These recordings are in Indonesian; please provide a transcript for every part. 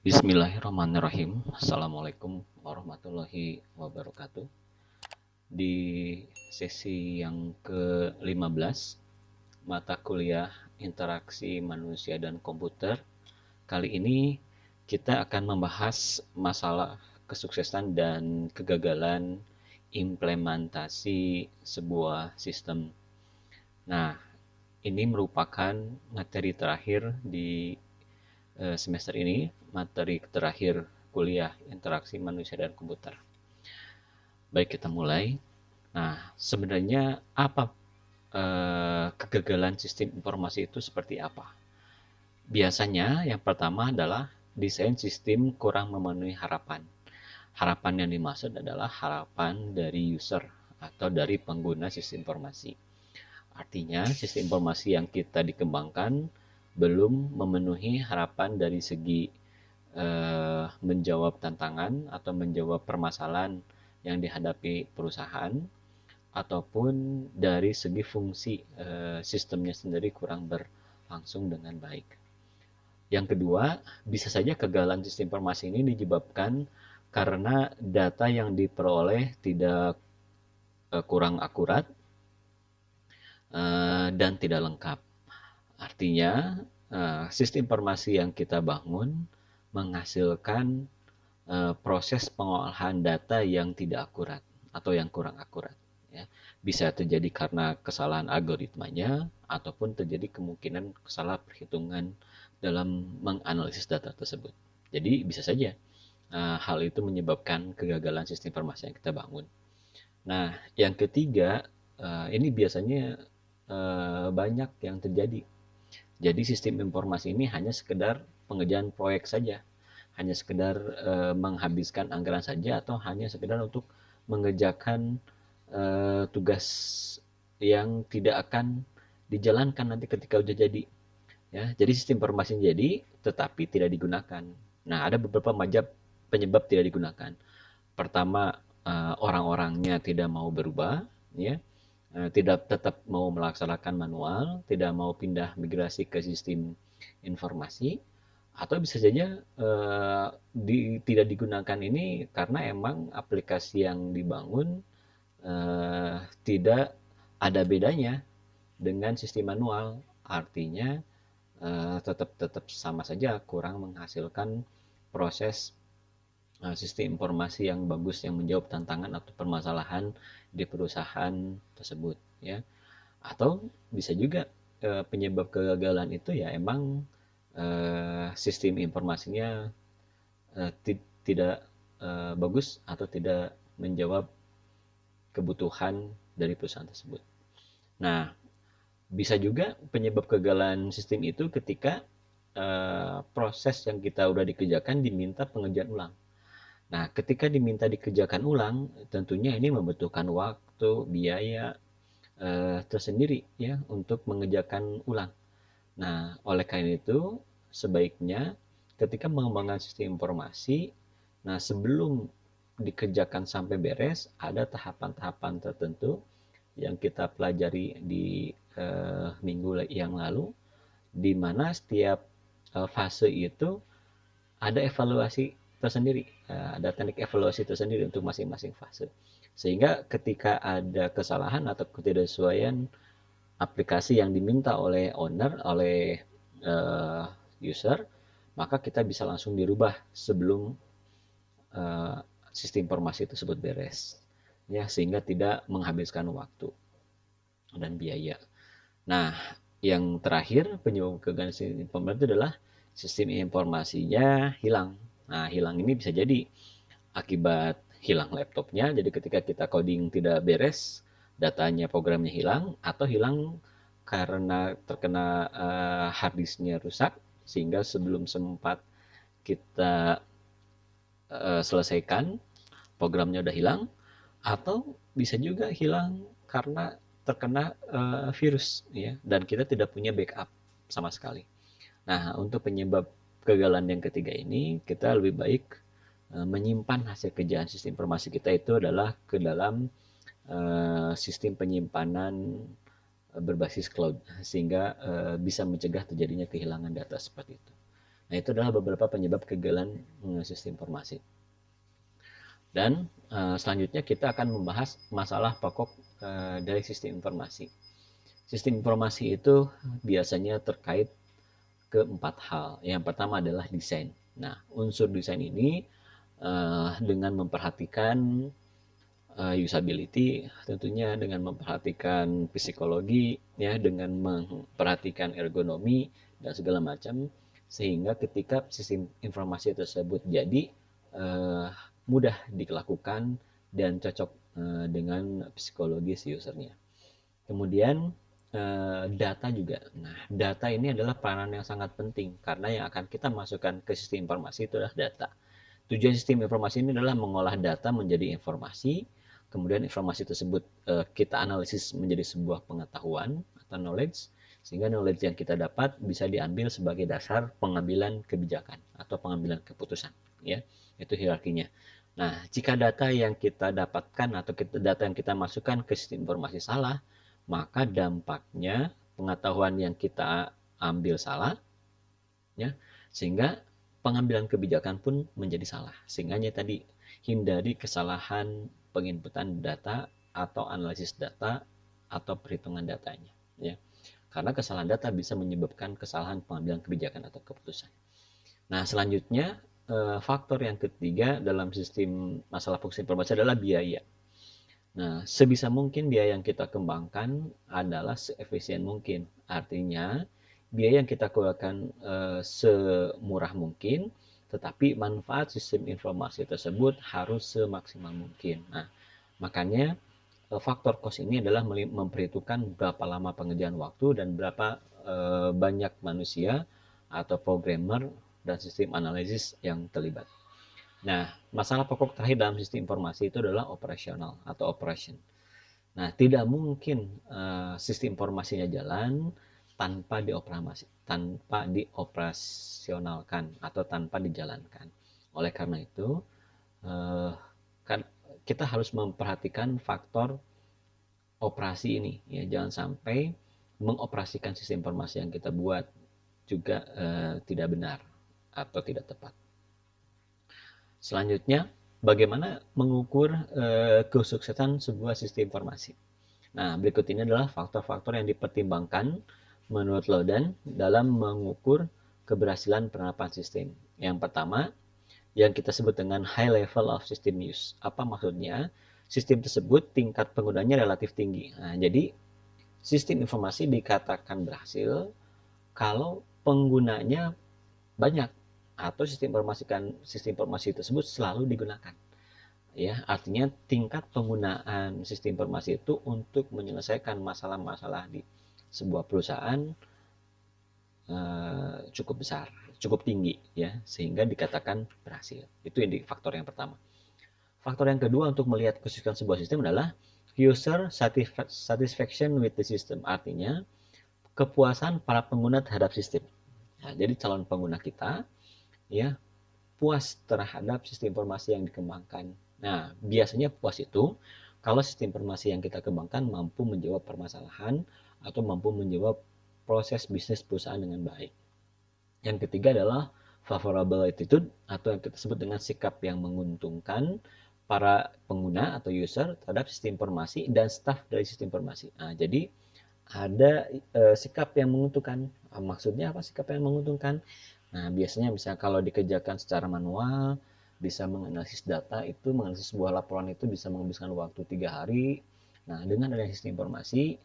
Bismillahirrahmanirrahim. Assalamualaikum warahmatullahi wabarakatuh. Di sesi yang ke-15, mata kuliah interaksi manusia dan komputer, kali ini kita akan membahas masalah kesuksesan dan kegagalan implementasi sebuah sistem. Nah, ini merupakan materi terakhir di semester ini, materi terakhir kuliah interaksi manusia dan komputer. Baik, kita mulai. Nah, sebenarnya apa kegagalan sistem informasi itu seperti apa? Biasanya yang pertama adalah desain sistem kurang memenuhi harapan. Harapan yang dimaksud adalah harapan dari user atau dari pengguna sistem informasi. Artinya, sistem informasi yang kita dikembangkan belum memenuhi harapan dari segi menjawab tantangan atau menjawab permasalahan yang dihadapi perusahaan, ataupun dari segi fungsi sistemnya sendiri kurang berlangsung dengan baik. Yang kedua, bisa saja kegagalan sistem informasi ini disebabkan karena data yang diperoleh tidak kurang akurat dan tidak lengkap. Artinya, sistem informasi yang kita bangun menghasilkan proses pengolahan data yang tidak akurat atau yang kurang akurat. Ya. Bisa terjadi karena kesalahan algoritmanya ataupun terjadi kemungkinan kesalahan perhitungan dalam menganalisis data tersebut. Jadi bisa saja hal itu menyebabkan kegagalan sistem informasi yang kita bangun. Nah, yang ketiga, ini biasanya banyak yang terjadi. Jadi sistem informasi ini hanya sekedar pengerjaan proyek saja, hanya sekedar menghabiskan anggaran saja, atau hanya sekedar untuk mengerjakan tugas yang tidak akan dijalankan nanti ketika udah jadi. Ya, jadi sistem informasi jadi, tetapi tidak digunakan. Nah, ada beberapa penyebab tidak digunakan. Pertama, orang-orangnya tidak mau berubah, ya, tidak tetap mau melaksanakan manual, tidak mau pindah migrasi ke sistem informasi, atau bisa saja tidak digunakan ini karena emang aplikasi yang dibangun tidak ada bedanya dengan sistem manual. Artinya tetap sama saja kurang menghasilkan proses sistem informasi yang bagus yang menjawab tantangan atau permasalahan di perusahaan tersebut, ya. Atau bisa juga penyebab kegagalan itu ya emang sistem informasinya tidak bagus atau tidak menjawab kebutuhan dari perusahaan tersebut. Nah, bisa juga penyebab kegagalan sistem itu ketika proses yang kita udah dikerjakan diminta pengerjaan ulang. Nah, ketika diminta dikerjakan ulang, tentunya ini membutuhkan waktu, biaya tersendiri ya untuk mengerjakan ulang. Nah, oleh karena itu sebaiknya ketika mengembangkan sistem informasi, nah sebelum dikerjakan sampai beres, ada tahapan-tahapan tertentu yang kita pelajari di minggu yang lalu, di mana setiap fase itu ada evaluasi tersendiri, ada teknik evaluasi tersendiri untuk masing-masing fase. Sehingga ketika ada kesalahan atau ketidaksesuaian aplikasi yang diminta oleh owner, oleh user, maka kita bisa langsung dirubah sebelum sistem informasi tersebut beres, ya, sehingga tidak menghabiskan waktu dan biaya. Nah, yang terakhir penyebab kegagalan sistem informasi itu adalah sistem informasinya hilang. Nah, hilang ini bisa jadi akibat hilang laptopnya, jadi ketika kita coding tidak beres, datanya programnya hilang, atau hilang karena terkena hard disknya rusak, sehingga sebelum sempat kita selesaikan programnya udah hilang, atau bisa juga hilang karena terkena virus ya, dan kita tidak punya backup sama sekali. Nah, untuk penyebab kegagalan yang ketiga ini, kita lebih baik menyimpan hasil kerjaan sistem informasi kita itu adalah ke dalam sistem penyimpanan berbasis cloud, sehingga bisa mencegah terjadinya kehilangan data seperti itu. Nah, Nah, itu adalah beberapa penyebab kegagalan sistem informasi. Dan selanjutnya kita akan membahas masalah pokok dari sistem informasi. Sistem informasi itu biasanya terkait ke 4 hal. Yang pertama adalah desain. Nah, unsur desain ini dengan memperhatikan usability, tentunya dengan memperhatikan psikologi, ya, dengan memperhatikan ergonomi dan segala macam, sehingga ketika sistem informasi tersebut jadi mudah dilakukan dan cocok dengan psikologi si usernya. Kemudian data juga. Nah, data ini adalah peranan yang sangat penting karena yang akan kita masukkan ke sistem informasi itu adalah data. Tujuan sistem informasi ini adalah mengolah data menjadi informasi, kemudian informasi tersebut kita analisis menjadi sebuah pengetahuan atau knowledge, sehingga knowledge yang kita dapat bisa diambil sebagai dasar pengambilan kebijakan atau pengambilan keputusan, ya, itu hierarkinya. Nah, jika data yang kita dapatkan atau data yang kita masukkan ke sistem informasi salah, maka dampaknya pengetahuan yang kita ambil salah, ya, sehingga pengambilan kebijakan pun menjadi salah. Sehingga tadi hindari kesalahan penginputan data atau analisis data atau perhitungan datanya, ya. Karena kesalahan data bisa menyebabkan kesalahan pengambilan kebijakan atau keputusan. Nah, selanjutnya faktor yang ketiga dalam sistem masalah fungsi informasi adalah biaya. Nah, sebisa mungkin biaya yang kita kembangkan adalah seefisien mungkin. Artinya, biaya yang kita keluarkan semurah mungkin, tetapi manfaat sistem informasi tersebut harus semaksimal mungkin. Nah, makanya faktor cost ini adalah memperhitungkan berapa lama pengerjaan waktu dan berapa banyak manusia atau programmer dan sistem analisis yang terlibat. Nah, masalah pokok terakhir dalam sistem informasi itu adalah operasional atau operation. Nah, tidak mungkin sistem informasinya jalan tanpa dioperasionalkan atau tanpa dijalankan. Oleh karena itu, kan kita harus memperhatikan faktor operasi ini, ya. Jangan sampai mengoperasikan sistem informasi yang kita buat juga tidak benar atau tidak tepat. Selanjutnya, bagaimana mengukur kesuksesan sebuah sistem informasi. Nah, berikut ini adalah faktor-faktor yang dipertimbangkan menurut Lodan dalam mengukur keberhasilan penerapan sistem. Yang pertama, yang kita sebut dengan high level of system use. Apa maksudnya? Sistem tersebut tingkat penggunanya relatif tinggi. Nah, jadi sistem informasi dikatakan berhasil kalau penggunanya banyak atau sistem informasi tersebut selalu digunakan, ya. Artinya tingkat penggunaan sistem informasi itu untuk menyelesaikan masalah-masalah di sebuah perusahaan cukup besar, cukup tinggi, ya, sehingga dikatakan berhasil. Itu faktor yang pertama. Faktor yang kedua untuk melihat kesuksesan sebuah sistem adalah user satisfaction with the system. Artinya kepuasan para pengguna terhadap sistem. Nah, jadi calon pengguna kita, ya, puas terhadap sistem informasi yang dikembangkan. Nah, biasanya puas itu kalau sistem informasi yang kita kembangkan mampu menjawab permasalahan atau mampu menjawab proses bisnis perusahaan dengan baik. Yang ketiga adalah favorable attitude atau yang kita sebut dengan sikap yang menguntungkan para pengguna atau user terhadap sistem informasi dan staf dari sistem informasi. Nah, jadi ada sikap yang menguntungkan. Maksudnya apa sikap yang menguntungkan? Nah, biasanya misalnya kalau dikerjakan secara manual, bisa menganalisis data itu, menganalisis sebuah laporan itu bisa menghabiskan waktu 3 hari. Nah, dengan adanya sistem informasi,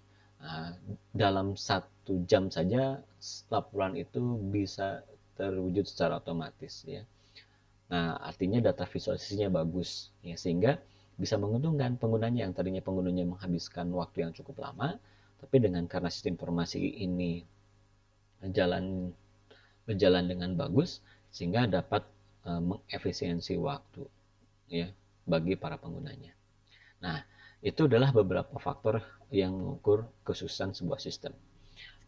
dalam 1 jam saja laporan itu bisa terwujud secara otomatis, ya. Nah, artinya data visualisasinya bagus, ya, sehingga bisa menguntungkan penggunanya yang tadinya penggunanya menghabiskan waktu yang cukup lama, tapi karena sistem informasi ini berjalan dengan bagus, sehingga dapat mengefisiensi waktu, ya, bagi para penggunanya. Nah, itu adalah beberapa faktor yang mengukur kesuksesan sebuah sistem.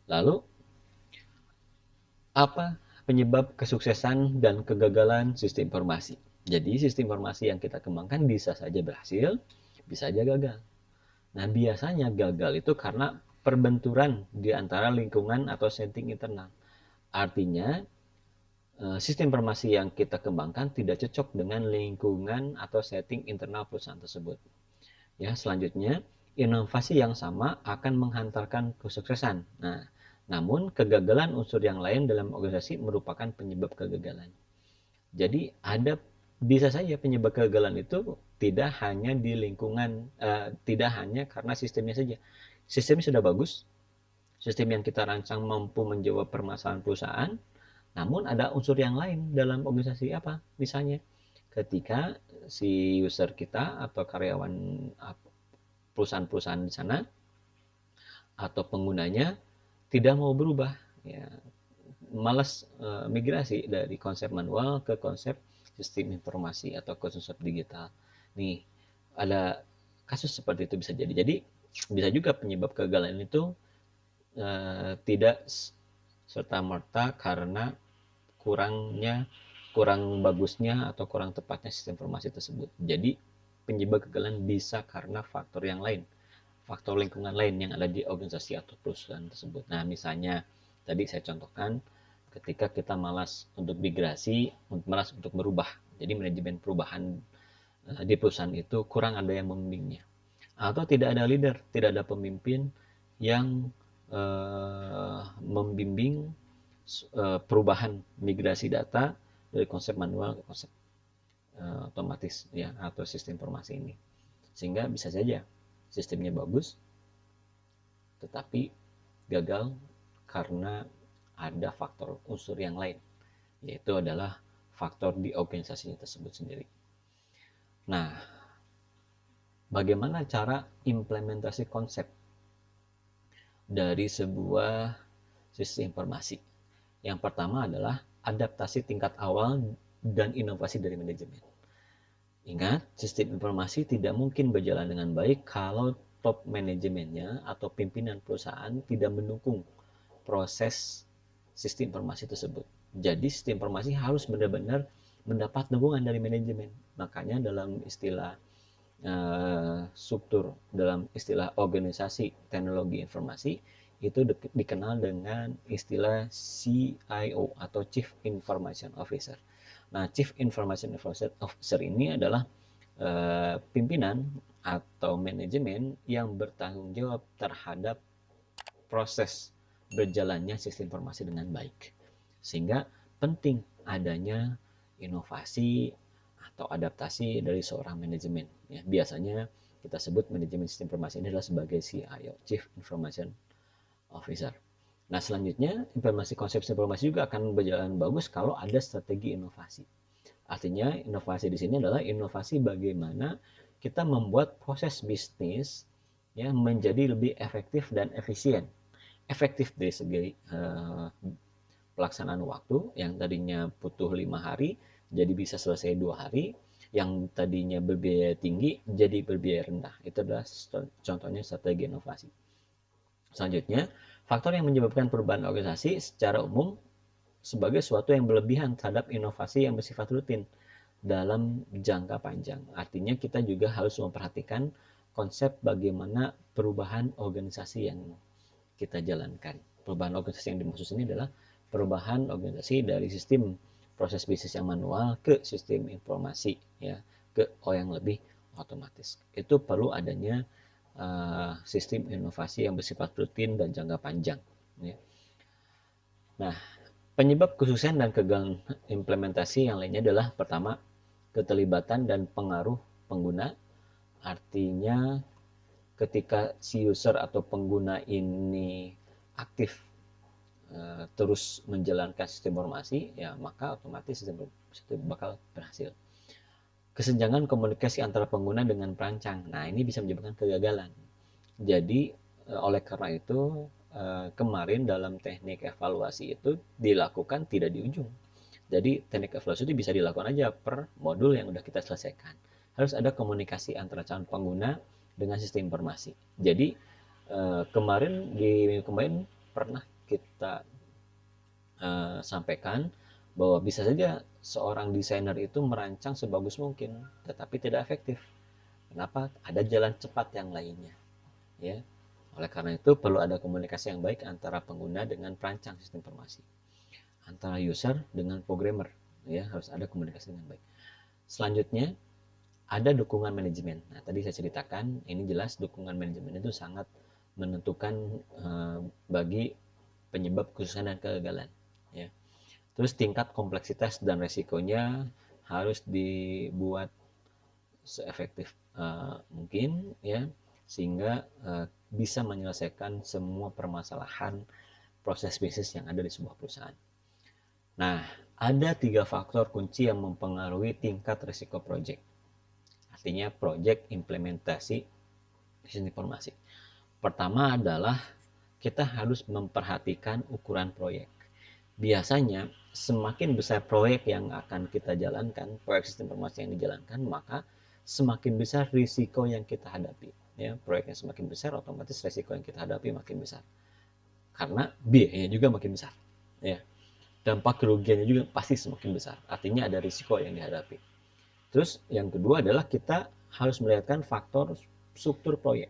Lalu, apa penyebab kesuksesan dan kegagalan sistem informasi? Jadi, sistem informasi yang kita kembangkan bisa saja berhasil, bisa saja gagal. Nah, biasanya gagal itu karena perbenturan di antara lingkungan atau setting internal. Artinya, sistem informasi yang kita kembangkan tidak cocok dengan lingkungan atau setting internal perusahaan tersebut. Ya, selanjutnya, inovasi yang sama akan menghantarkan kesuksesan. Nah, namun kegagalan unsur yang lain dalam organisasi merupakan penyebab kegagalan. Jadi bisa saja penyebab kegagalan itu tidak hanya di lingkungan, tidak hanya karena sistemnya saja. Sistemnya sudah bagus, sistem yang kita rancang mampu menjawab permasalahan perusahaan, namun ada unsur yang lain dalam organisasi apa? Misalnya ketika si user kita atau karyawan perusahaan-perusahaan di sana atau penggunanya tidak mau berubah, ya, malas migrasi dari konsep manual ke konsep sistem informasi atau konsep digital. Nih, ada kasus seperti itu bisa jadi. Jadi bisa juga penyebab kegagalan itu tidak serta merta karena kurang bagusnya atau kurang tepatnya sistem informasi tersebut. Jadi penyebab kegagalan bisa karena faktor yang lain, faktor lingkungan lain yang ada di organisasi atau perusahaan tersebut. Nah, misalnya tadi saya contohkan ketika kita malas untuk migrasi, malas untuk merubah. Jadi manajemen perubahan di perusahaan itu kurang ada yang membimbingnya. Atau tidak ada leader, tidak ada pemimpin yang membimbing perubahan migrasi data dari konsep manual ke konsep otomatis ya atau sistem informasi ini. Sehingga bisa saja sistemnya bagus tetapi gagal karena ada faktor unsur yang lain, yaitu adalah faktor di organisasinya tersebut sendiri. Nah, bagaimana cara implementasi konsep dari sebuah sistem informasi? Yang pertama adalah adaptasi tingkat awal dan inovasi dari manajemen. Ingat, sistem informasi tidak mungkin berjalan dengan baik kalau top manajemennya atau pimpinan perusahaan tidak mendukung proses sistem informasi tersebut. Jadi sistem informasi harus benar-benar mendapat dukungan dari manajemen. Makanya dalam istilah struktur, dalam istilah organisasi teknologi informasi, itu dikenal dengan istilah CIO atau Chief Information Officer. Nah, Chief Information Officer ini adalah pimpinan atau manajemen yang bertanggung jawab terhadap proses berjalannya sistem informasi dengan baik. Sehingga penting adanya inovasi atau adaptasi dari seorang manajemen. Ya, biasanya kita sebut manajemen sistem informasi ini adalah sebagai CIO, Chief Information Officer. Nah, selanjutnya implementasi konsep informasi juga akan berjalan bagus kalau ada strategi inovasi. Artinya inovasi di sini adalah inovasi bagaimana kita membuat proses bisnis ya menjadi lebih efektif dan efisien. Efektif dari segi pelaksanaan waktu yang tadinya butuh 5 hari jadi bisa selesai 2 hari, yang tadinya berbiaya tinggi jadi berbiaya rendah. Itu adalah contohnya strategi inovasi. Selanjutnya, faktor yang menyebabkan perubahan organisasi secara umum sebagai suatu yang berlebihan terhadap inovasi yang bersifat rutin dalam jangka panjang. Artinya kita juga harus memperhatikan konsep bagaimana perubahan organisasi yang kita jalankan. Perubahan organisasi yang dimaksud ini adalah perubahan organisasi dari sistem proses bisnis yang manual ke sistem informasi ya, ke yang lebih otomatis. Itu perlu adanya sistem inovasi yang bersifat rutin dan jangka panjang. Ya. Nah, penyebab kesuksesan dan kegagalan implementasi yang lainnya adalah pertama, keterlibatan dan pengaruh pengguna. Artinya ketika si user atau pengguna ini aktif terus menjalankan sistem informasi, ya maka otomatis sistem bakal berhasil. Kesenjangan komunikasi antara pengguna dengan perancang. Nah, ini bisa menyebabkan kegagalan. Jadi, oleh karena itu, kemarin dalam teknik evaluasi itu dilakukan tidak di ujung. Jadi, teknik evaluasi itu bisa dilakukan aja per modul yang udah kita selesaikan. Harus ada komunikasi antara calon pengguna dengan sistem informasi. Jadi, kemarin pernah kita sampaikan bahwa bisa saja seorang desainer itu merancang sebagus mungkin, tetapi tidak efektif. Kenapa? Ada jalan cepat yang lainnya. Ya, oleh karena itu perlu ada komunikasi yang baik antara pengguna dengan perancang sistem informasi. antara user dengan programmer, ya harus ada komunikasi dengan baik. Selanjutnya ada dukungan manajemen. Nah, tadi saya ceritakan, ini jelas dukungan manajemen itu sangat menentukan bagi penyebab kesusahan dan kegagalan. Ya. Terus tingkat kompleksitas dan resikonya harus dibuat seefektif mungkin, ya, sehingga bisa menyelesaikan semua permasalahan proses bisnis yang ada di sebuah perusahaan. Nah, ada 3 faktor kunci yang mempengaruhi tingkat risiko proyek. Artinya proyek implementasi sistem informasi. Pertama adalah kita harus memperhatikan ukuran proyek. Biasanya semakin besar proyek yang akan kita jalankan, proyek sistem informasi yang dijalankan, maka semakin besar risiko yang kita hadapi. Ya, proyeknya semakin besar, otomatis risiko yang kita hadapi makin besar. Karena biayanya juga makin besar. Ya, dampak kerugiannya juga pasti semakin besar. Artinya ada risiko yang dihadapi. Terus yang kedua adalah kita harus melihatkan faktor struktur proyek.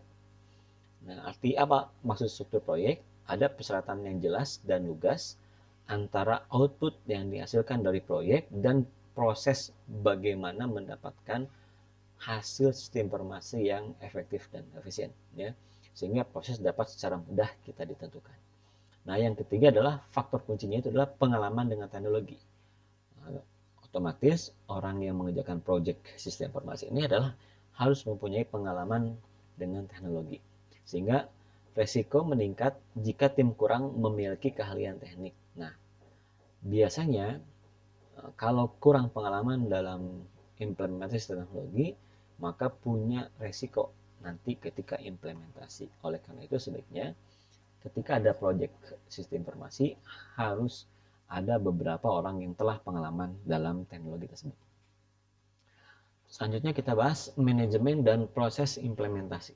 Nah, arti apa maksud struktur proyek? Ada persyaratan yang jelas dan lugas antara output yang dihasilkan dari proyek dan proses bagaimana mendapatkan hasil sistem informasi yang efektif dan efisien, ya, sehingga proses dapat secara mudah kita ditentukan. Nah, yang ketiga adalah faktor kuncinya itu adalah pengalaman dengan teknologi. Nah, otomatis orang yang mengerjakan proyek sistem informasi ini adalah harus mempunyai pengalaman dengan teknologi, sehingga resiko meningkat jika tim kurang memiliki keahlian teknik. Nah, biasanya kalau kurang pengalaman dalam implementasi teknologi, maka punya resiko nanti ketika implementasi. Oleh karena itu sebaiknya ketika ada proyek sistem informasi harus ada beberapa orang yang telah pengalaman dalam teknologi tersebut. Selanjutnya kita bahas manajemen dan proses implementasi.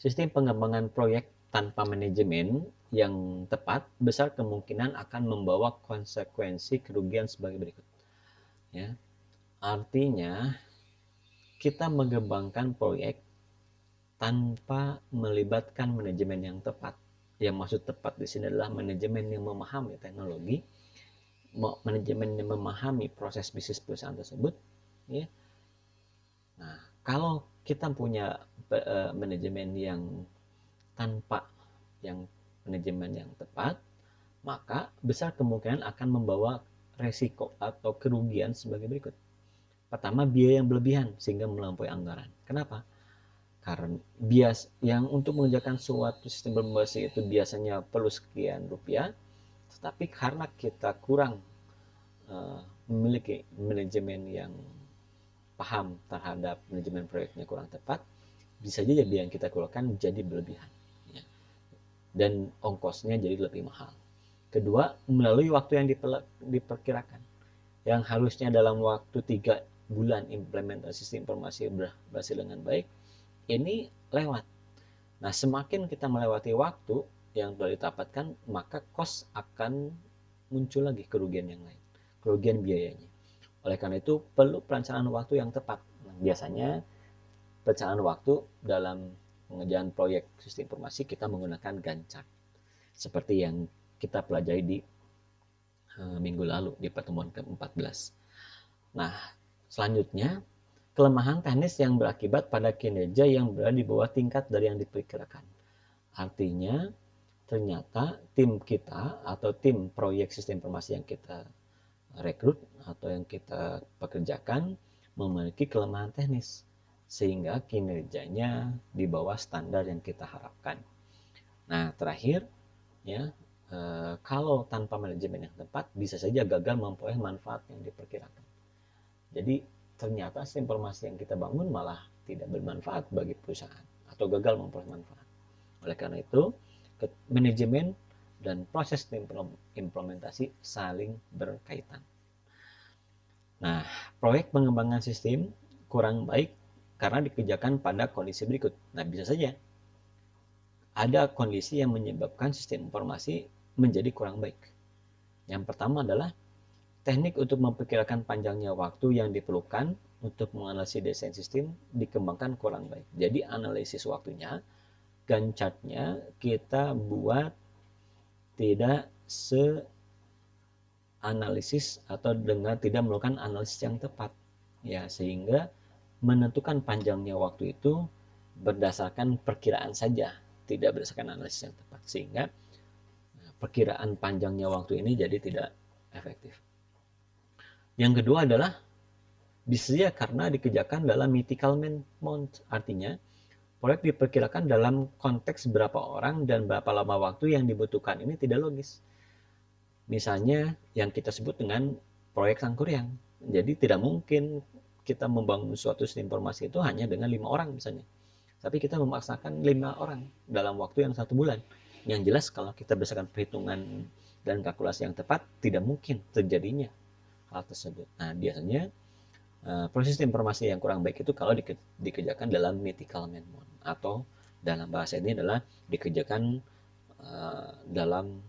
Sistem pengembangan proyek tanpa manajemen yang tepat besar kemungkinan akan membawa konsekuensi kerugian sebagai berikut. Ya, artinya kita mengembangkan proyek tanpa melibatkan manajemen yang tepat. Yang maksud tepat di sini adalah manajemen yang memahami teknologi, manajemen yang memahami proses bisnis perusahaan tersebut. Ya. Nah, kalau kita punya manajemen yang tanpa manajemen yang tepat, maka besar kemungkinan akan membawa resiko atau kerugian sebagai berikut. Pertama, biaya yang berlebihan sehingga melampaui anggaran. Kenapa? Karena yang untuk mengerjakan suatu sistem informasi itu biasanya perlu sekian rupiah, tetapi karena kita kurang memiliki manajemen yang paham terhadap manajemen proyeknya kurang tepat, bisa jadi biaya yang kita keluarkan jadi berlebihan, ya, dan ongkosnya jadi lebih mahal. Kedua, melalui waktu yang diperkirakan, yang harusnya dalam waktu 3 bulan implementasi sistem informasi berhasil dengan baik, ini lewat. Nah, semakin kita melewati waktu yang telah ditapatkan, maka cost akan muncul lagi kerugian yang lain, kerugian biayanya. Oleh karena itu, perlu perencanaan waktu yang tepat. Nah, biasanya perencanaan waktu dalam pengerjaan proyek sistem informasi kita menggunakan Gantt chart, seperti yang kita pelajari di minggu lalu di pertemuan ke-14. Nah, selanjutnya, kelemahan teknis yang berakibat pada kinerja yang berada di bawah tingkat dari yang diperkirakan. Artinya, ternyata tim kita atau tim proyek sistem informasi yang kita rekrut atau yang kita pekerjakan memiliki kelemahan teknis, sehingga kinerjanya di bawah standar yang kita harapkan. Nah, terakhir, ya, kalau tanpa manajemen yang tepat bisa saja gagal memperoleh manfaat yang diperkirakan. Jadi ternyata sistem informasi yang kita bangun malah tidak bermanfaat bagi perusahaan atau gagal memperoleh manfaat. Oleh karena itu, manajemen dan proses implementasi saling berkaitan. Nah, proyek pengembangan sistem kurang baik karena dikerjakan pada kondisi berikut. Nah, bisa saja ada kondisi yang menyebabkan sistem informasi menjadi kurang baik. Yang pertama adalah teknik untuk memperkirakan panjangnya waktu yang diperlukan untuk menganalisis desain sistem dikembangkan kurang baik. Jadi analisis waktunya, Gantt chart-nya kita buat tidak analisis atau dengan tidak melakukan analisis yang tepat, ya, sehingga menentukan panjangnya waktu itu berdasarkan perkiraan saja, tidak berdasarkan analisis yang tepat, sehingga perkiraan panjangnya waktu ini jadi tidak efektif. Yang kedua adalah bisa saja karena dikerjakan dalam mythical month, artinya proyek diperkirakan dalam konteks berapa orang dan berapa lama waktu yang dibutuhkan ini tidak logis. Misalnya yang kita sebut dengan proyek Sangkuriang. Jadi tidak mungkin kita membangun suatu sistem informasi itu hanya dengan 5 orang misalnya. Tapi kita memaksakan 5 orang dalam waktu yang 1 bulan. Yang jelas kalau kita berdasarkan perhitungan dan kalkulasi yang tepat, tidak mungkin terjadinya hal tersebut. Nah, biasanya proses informasi yang kurang baik itu kalau dikerjakan dalam mythical mode, atau dalam bahasa ini adalah dikerjakan dalam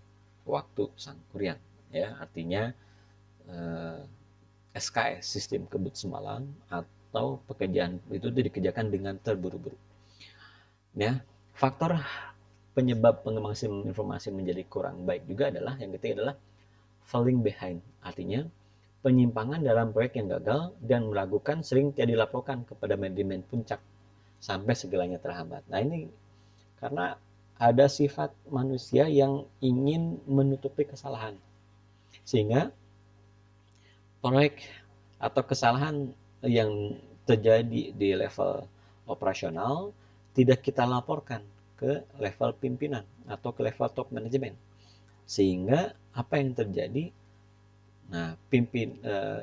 waktu Sangkuriang, ya, artinya SKS, sistem kebut semalam, atau pekerjaan itu dikerjakan dengan terburu-buru. Ya, faktor penyebab pengembangan sistem informasi menjadi kurang baik juga adalah yang ketiga adalah falling behind, artinya penyimpangan dalam proyek yang gagal dan meragukan sering tidak dilaporkan kepada manajemen puncak sampai segalanya terhambat. Nah, ini karena ada sifat manusia yang ingin menutupi kesalahan, sehingga proyek atau kesalahan yang terjadi di level operasional tidak kita laporkan ke level pimpinan atau ke level top manajemen, sehingga apa yang terjadi, nah,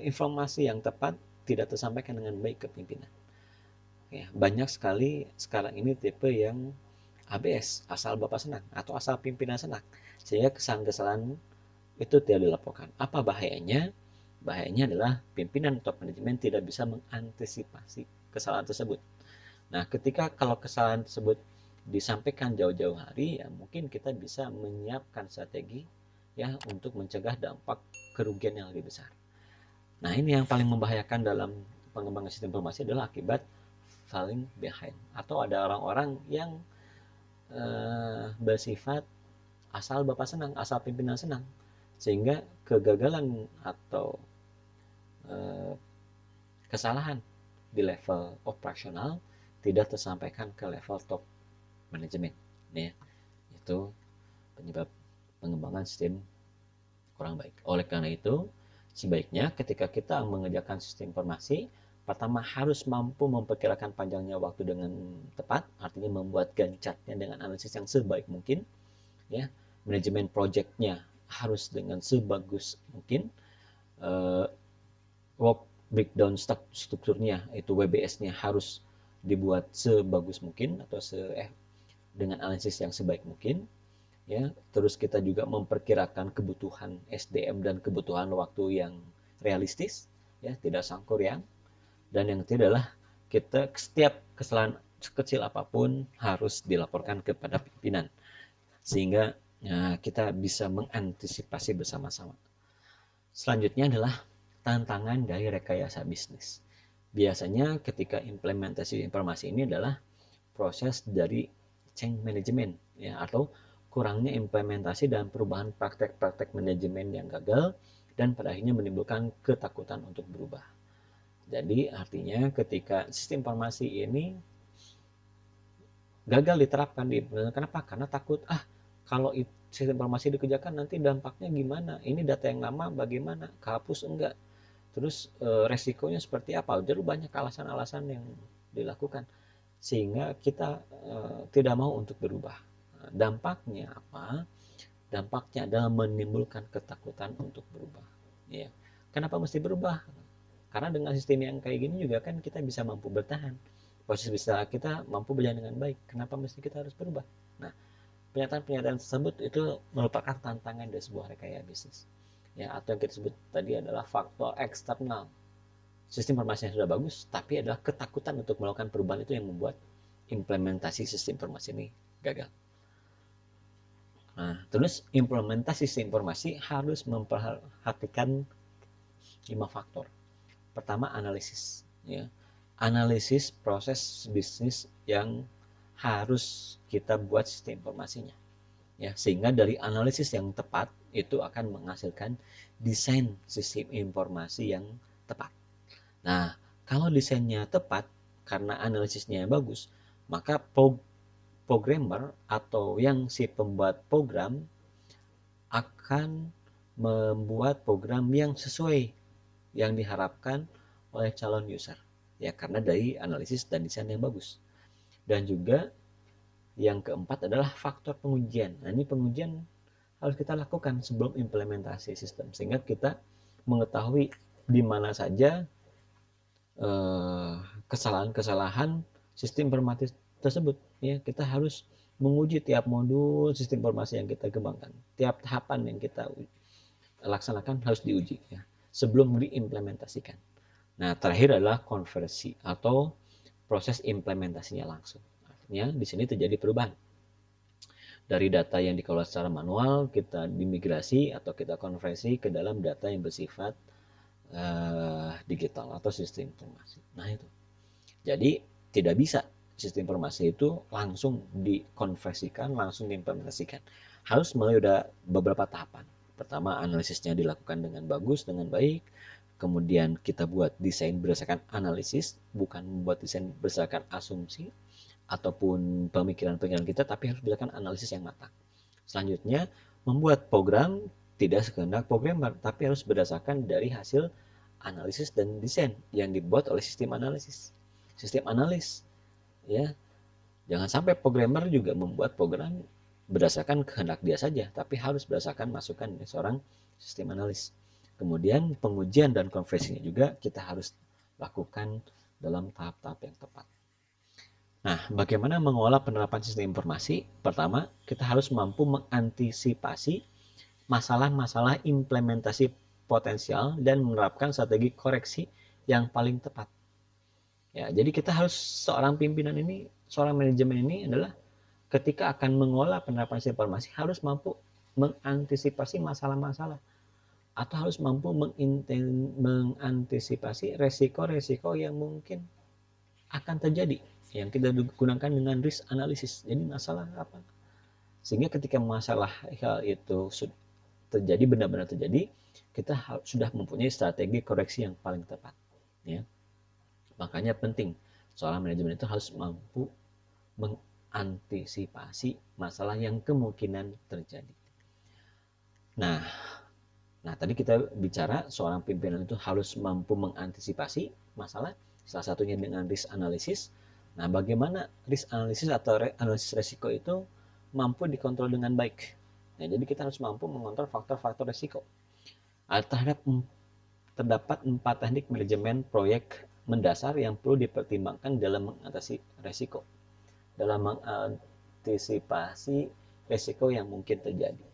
informasi yang tepat tidak tersampaikan dengan baik ke pimpinan. Ya, banyak sekali sekarang ini tipe yang ABS, asal Bapak senang, atau asal pimpinan senang, sehingga kesalahan-kesalahan itu tidak dilaporkan. Apa bahayanya? Bahayanya adalah pimpinan top manajemen tidak bisa mengantisipasi kesalahan tersebut. Nah, ketika kalau kesalahan tersebut disampaikan jauh-jauh hari, ya mungkin kita bisa menyiapkan strategi, ya, untuk mencegah dampak kerugian yang lebih besar. Nah, ini yang paling membahayakan dalam pengembangan sistem informasi adalah akibat falling behind, atau ada orang-orang yang bersifat asal Bapak senang, asal pimpinan senang, sehingga kegagalan atau kesalahan di level operasional tidak tersampaikan ke level top manajemen. Ya, itu penyebab pengembangan sistem kurang baik. Oleh karena itu, sebaiknya ketika kita mengerjakan sistem informasi, pertama harus mampu memperkirakan panjangnya waktu dengan tepat, artinya membuat Gantt chart-nya dengan analisis yang sebaik mungkin, ya. Manajemen project-nya harus dengan sebagus mungkin, work breakdown strukturnya itu WBS-nya harus dibuat sebagus mungkin atau dengan analisis yang sebaik mungkin, ya. Terus kita juga memperkirakan kebutuhan SDM dan kebutuhan waktu yang realistis, ya, tidak sangkuriang. Dan yang ketiga adalah kita setiap kesalahan sekecil apapun harus dilaporkan kepada pimpinan, sehingga kita bisa mengantisipasi bersama-sama. Selanjutnya adalah tantangan dari rekayasa bisnis. Biasanya ketika implementasi informasi ini adalah proses dari change management, ya, atau kurangnya implementasi dan perubahan praktek-praktek manajemen yang gagal dan pada akhirnya menimbulkan ketakutan untuk berubah. Jadi artinya ketika sistem informasi ini gagal diterapkan, kenapa? Karena takut, kalau sistem informasi dikerjakan nanti dampaknya gimana? Ini data yang lama bagaimana? Kehapus enggak? Terus resikonya seperti apa? Jadi banyak alasan-alasan yang dilakukan sehingga kita tidak mau untuk berubah. Dampaknya apa? Dampaknya adalah menimbulkan ketakutan untuk berubah. Ya. Kenapa mesti berubah? Karena dengan sistem yang kayak gini juga kan kita bisa mampu bertahan. Proses bisa kita mampu berjalan dengan baik. Kenapa mesti kita harus berubah? Nah, pernyataan-pernyataan tersebut itu merupakan tantangan dari sebuah rekayasa bisnis. Ya, atau yang kita sebut tadi adalah faktor eksternal. Sistem informasi yang sudah bagus, tapi adalah ketakutan untuk melakukan perubahan itu yang membuat implementasi sistem informasi ini gagal. Nah, terus implementasi sistem informasi harus memperhatikan 5 faktor. Pertama, analisis, ya. Analisis proses bisnis yang harus kita buat sistem informasinya, ya, sehingga dari analisis yang tepat itu akan menghasilkan desain sistem informasi yang tepat. Nah, kalau desainnya tepat karena analisisnya bagus, maka programmer atau yang si pembuat program akan membuat program yang sesuai yang diharapkan oleh calon user. Ya, karena dari analisis dan desain yang bagus. Dan juga yang keempat adalah faktor pengujian. Nah, ini pengujian harus kita lakukan sebelum implementasi sistem sehingga kita mengetahui di mana saja kesalahan-kesalahan sistem informasi tersebut. Ya, kita harus menguji tiap modul sistem informasi yang kita kembangkan. Tiap tahapan yang kita laksanakan harus diuji ya, sebelum diimplementasikan. Nah, terakhir adalah konversi atau proses implementasinya langsung. Artinya di sini terjadi perubahan. Dari data yang dikelola secara manual, kita dimigrasi atau kita konversi ke dalam data yang bersifat digital atau sistem informasi. Nah itu. Jadi tidak bisa sistem informasi itu langsung dikonversikan, langsung diimplementasikan. Harus melalui beberapa tahapan. Pertama, analisisnya dilakukan dengan bagus, dengan baik. Kemudian kita buat desain berdasarkan analisis, bukan membuat desain berdasarkan asumsi ataupun pemikiran-pemikiran kita, tapi harus berdasarkan analisis yang matang. Selanjutnya, membuat program tidak sekedar programmer, tapi harus berdasarkan dari hasil analisis dan desain yang dibuat oleh sistem analisis. Sistem analis, ya, jangan sampai programmer juga membuat program berdasarkan kehendak dia saja, tapi harus berdasarkan masukan dari seorang sistem analis. Kemudian pengujian dan konversinya juga kita harus lakukan dalam tahap-tahap yang tepat. Nah, bagaimana mengolah penerapan sistem informasi? Pertama, kita harus mampu mengantisipasi masalah-masalah implementasi potensial dan menerapkan strategi koreksi yang paling tepat. Ya, jadi kita harus seorang pimpinan ini, seorang manajemen ini adalah ketika akan mengolah penerapan sistem informasi harus mampu mengantisipasi masalah-masalah atau harus mampu mengantisipasi resiko-resiko yang mungkin akan terjadi yang kita gunakan dengan risk analysis. Jadi masalah apa? Sehingga ketika masalah hal itu terjadi, benar-benar terjadi, kita sudah mempunyai strategi koreksi yang paling tepat. Ya. Makanya penting seorang manajemen itu harus mampu mengantisipasi masalah yang kemungkinan terjadi. Nah, tadi kita bicara seorang pimpinan itu harus mampu mengantisipasi masalah, salah satunya dengan risk analysis. Nah, bagaimana risk analysis atau analisis resiko itu mampu dikontrol dengan baik? Nah, jadi kita harus mampu mengontrol faktor-faktor resiko. Terdapat 4 teknik manajemen proyek mendasar yang perlu dipertimbangkan dalam mengatasi resiko, dalam mengantisipasi resiko yang mungkin terjadi.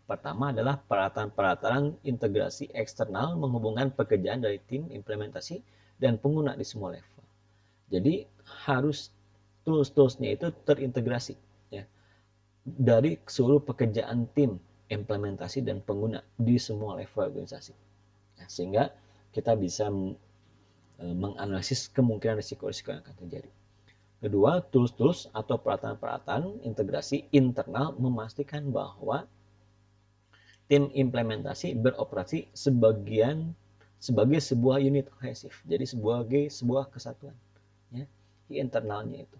Pertama adalah peralatan-peralatan integrasi eksternal menghubungkan pekerjaan dari tim implementasi dan pengguna di semua level. Jadi harus tools-toolsnya itu terintegrasi ya, dari seluruh pekerjaan tim implementasi dan pengguna di semua level organisasi. Ya, sehingga kita bisa menganalisis kemungkinan risiko-risiko yang akan terjadi. Kedua, tools-tools atau peralatan-peralatan integrasi internal memastikan bahwa tim implementasi beroperasi sebagai sebuah unit kohesif. Jadi sebagai sebuah kesatuan ya, di internalnya itu.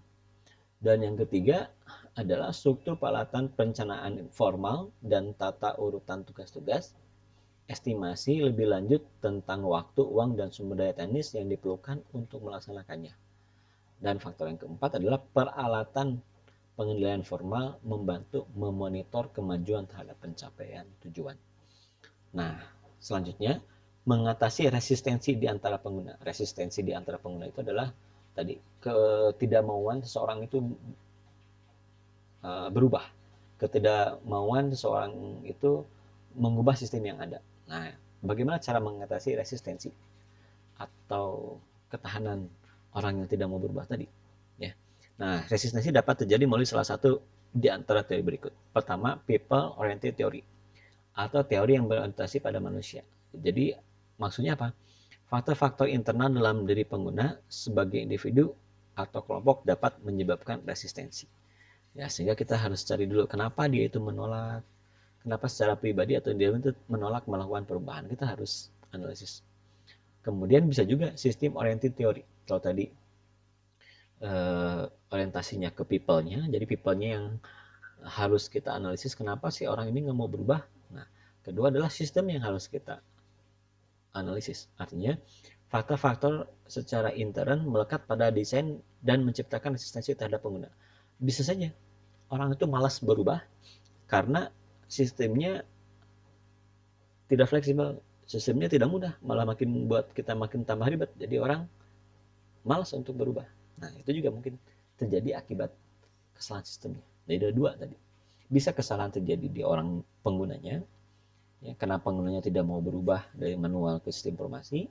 Dan yang ketiga adalah struktur peralatan perencanaan formal dan tata urutan tugas-tugas, estimasi lebih lanjut tentang waktu, uang, dan sumber daya teknis yang diperlukan untuk melaksanakannya. Dan faktor yang keempat adalah peralatan pengendalian formal membantu memonitor kemajuan terhadap pencapaian tujuan. Nah, selanjutnya mengatasi resistensi di antara pengguna. Resistensi di antara pengguna itu adalah tadi ketidakmauan seseorang itu berubah, ketidakmauan seseorang itu mengubah sistem yang ada. Nah, bagaimana cara mengatasi resistensi atau ketahanan orang yang tidak mau berubah tadi? Ya. Nah, resistensi dapat terjadi melalui salah satu di antara teori berikut. Pertama, people oriented theory atau teori yang berorientasi pada manusia. Jadi, maksudnya apa? Faktor-faktor internal dalam diri pengguna sebagai individu atau kelompok dapat menyebabkan resistensi. Ya, sehingga kita harus cari dulu kenapa dia itu menolak, Kenapa secara pribadi atau individu itu menolak melakukan perubahan? Kita harus analisis. Kemudian bisa juga sistem oriented teori. Kalau tadi orientasinya ke people-nya, jadi people-nya yang harus kita analisis kenapa sih orang ini nggak mau berubah. Nah, kedua adalah sistem yang harus kita analisis. Artinya, faktor-faktor secara intern melekat pada desain dan menciptakan resistensi terhadap pengguna. Bisa saja orang itu malas berubah karena sistemnya tidak fleksibel, sistemnya tidak mudah, malah makin buat kita makin tambah ribet. Jadi orang malas untuk berubah. Nah, itu juga mungkin terjadi akibat kesalahan sistemnya. Jadi ada dua tadi. Bisa kesalahan terjadi di orang penggunanya, ya, karena penggunanya tidak mau berubah dari manual ke sistem informasi,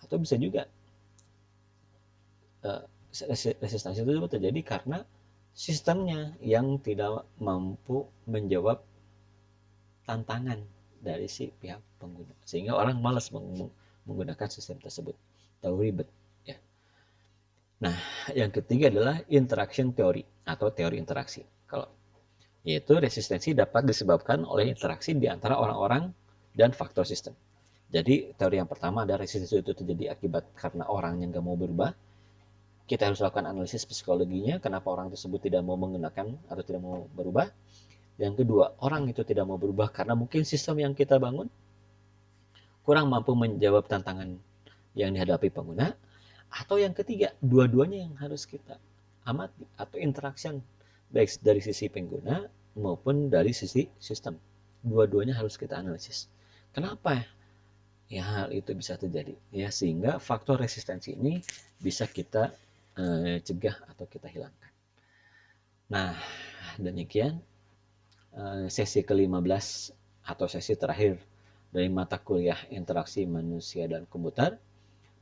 atau bisa juga resistensi itu terjadi karena sistemnya yang tidak mampu menjawab tantangan dari si pihak pengguna, sehingga orang malas menggunakan sistem tersebut, terlalu ribet, ya. Nah, yang ketiga adalah interaction theory atau teori interaksi. Kalau yaitu resistensi dapat disebabkan oleh interaksi di antara orang-orang dan faktor sistem. Jadi teori yang pertama adalah resistensi itu terjadi akibat karena orang yang nggak mau berubah. Kita harus lakukan analisis psikologinya, kenapa orang tersebut tidak mau menggunakan atau tidak mau berubah. Yang kedua, orang itu tidak mau berubah karena mungkin sistem yang kita bangun kurang mampu menjawab tantangan yang dihadapi pengguna. Atau yang ketiga, dua-duanya yang harus kita amati atau interaction, baik dari sisi pengguna maupun dari sisi sistem. Dua-duanya harus kita analisis. Kenapa ya hal itu bisa terjadi? Ya, sehingga faktor resistensi ini bisa kita cegah atau kita hilangkan. Nah, demikian sesi ke-15 atau sesi terakhir dari mata kuliah interaksi manusia dan komputer.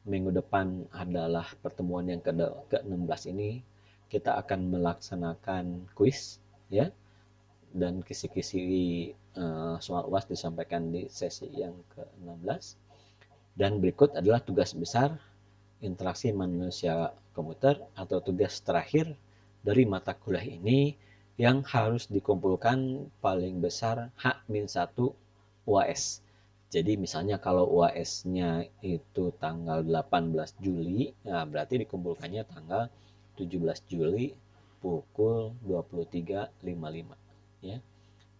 Minggu depan adalah pertemuan yang ke-16 ini. Kita akan melaksanakan kuis, ya, dan kisi-kisi soal UAS disampaikan di sesi yang ke-16. Dan berikut adalah tugas besar interaksi manusia komputer atau tugas terakhir dari mata kuliah ini yang harus dikumpulkan paling besar H-1 UAS. Jadi misalnya kalau UAS-nya itu tanggal 18 Juli, nah berarti dikumpulkannya tanggal 17 Juli pukul 23.55, ya.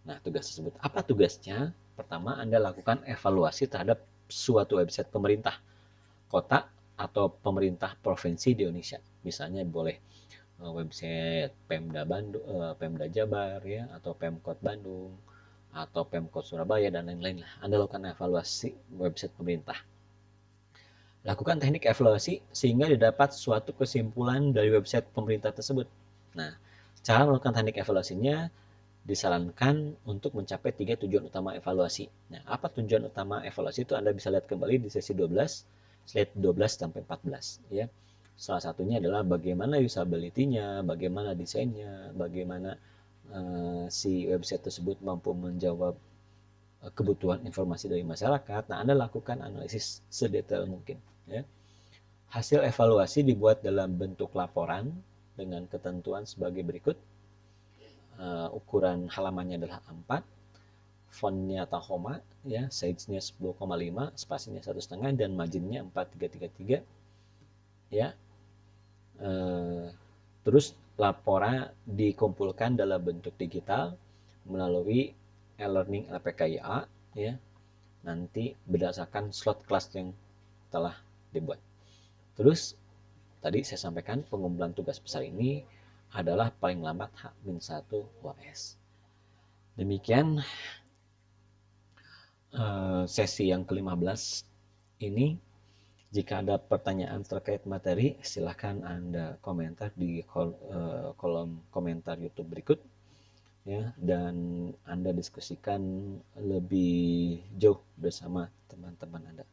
Nah, tugas tersebut apa tugasnya? Pertama, Anda lakukan evaluasi terhadap suatu website pemerintah kota atau pemerintah provinsi di Indonesia. Misalnya boleh website Pemda Bandung, Pemda Jabar, ya, atau Pemkot Bandung, atau Pemkot Surabaya dan lain-lain lah. Anda lakukan evaluasi website pemerintah. Lakukan teknik evaluasi sehingga didapat suatu kesimpulan dari website pemerintah tersebut. Nah, cara melakukan teknik evaluasinya disarankan untuk mencapai 3 tujuan utama evaluasi. Nah, apa tujuan utama evaluasi itu Anda bisa lihat kembali di sesi 12, slide 12 sampai 14, ya. Salah satunya adalah bagaimana usability-nya, bagaimana desainnya, bagaimana si website tersebut mampu menjawab kebutuhan informasi dari masyarakat. Nah, Anda lakukan analisis sedetail mungkin, ya. Hasil evaluasi dibuat dalam bentuk laporan dengan ketentuan sebagai berikut. Ukuran halamannya adalah A4, fontnya Tahoma, ya, size-nya 10,5, spasinya 1,5 dan marginnya 4333, ya. Terus laporan dikumpulkan dalam bentuk digital melalui e-learning LPKIA, ya, nanti berdasarkan slot kelas yang telah dibuat. Terus tadi saya sampaikan pengumpulan tugas besar ini adalah paling lambat H-1 UAS. Demikian sesi yang ke-15 ini. Jika ada pertanyaan terkait materi, silahkan Anda komentar di kolom komentar YouTube berikut, ya, dan Anda diskusikan lebih jauh bersama teman-teman Anda.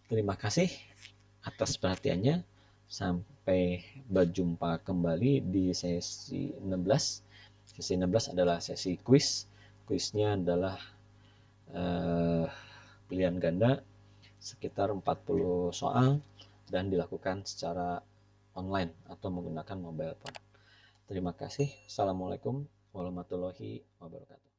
Terima kasih atas perhatiannya. Sampai berjumpa kembali di sesi 16. Sesi 16 adalah sesi kuis. Kuisnya adalah pilihan ganda sekitar 40 soal dan dilakukan secara online atau menggunakan mobile phone. Terima kasih. Assalamualaikum warahmatullahi wabarakatuh.